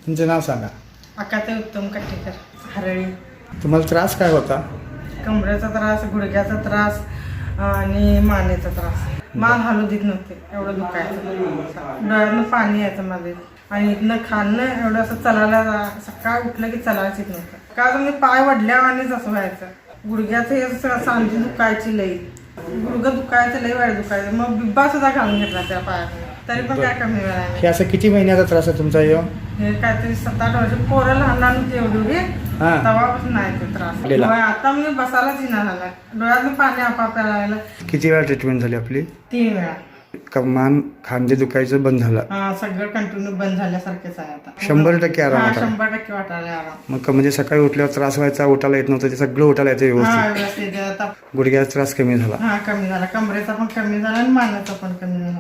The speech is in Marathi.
तुमचं नाव सांगा. अकाते उत्तम कट्टेकर, हरळी. तुम्हाला त्रास काय होता? कमरेचा त्रास, गुडघ्याचा त्रास आणि मानेचा त्रास. मान हलू देत नव्हते, एवढं दुखायचं. डोळ्यातनं पाणी यायचं मध्ये आणि इथनं खाणं एवढं असं चलायला, सकाळ उठलं की चलायचं येत नव्हतं. का तर मी पाय वडल्यावानीच असं व्हायचं. गुडघ्याचं हे सांधी दुखायची लई, गुडघं दुखायचं लई, वेळ दुखायचं. मग बिब्बा सुद्धा घालून घेतला त्या पायात, तरी पण काय कमी वेळा नाही. हे असं किती महिन्याचा त्रास आहे तुमचा? हे काहीतरी 7-8 वर्ष. पोरं लहान लहान होती एवढी, हां. तेव्हापासून नाही ते त्रास. आलेला. आता मी बसायलाच येणार झाला. डोळ्यातून पाणी आपापल्या लागलं. किती वेळा ट्रीटमेंट झाली आपली? 3 वेळा. मान खांदे दुखायचं बंद झालं? हा, सगळं कंटिन्यू बंद झाल्यासारखेच आहे आता. 100% आराम हा, होता? 100% वाटायला आराम. मग म्हणजे सकाळी उठल्यावर त्रास व्हायचा, उठायला येत नव्हतं, ते सगळं उठायला येतं हा, व्यवस्थित? व्यवस्थित आता. गुडघ्याचा त्रास कमी झाला? हा, कमी झाला. कमरेचा पण कमी झाला आणि मानेचा पण कमी झाला.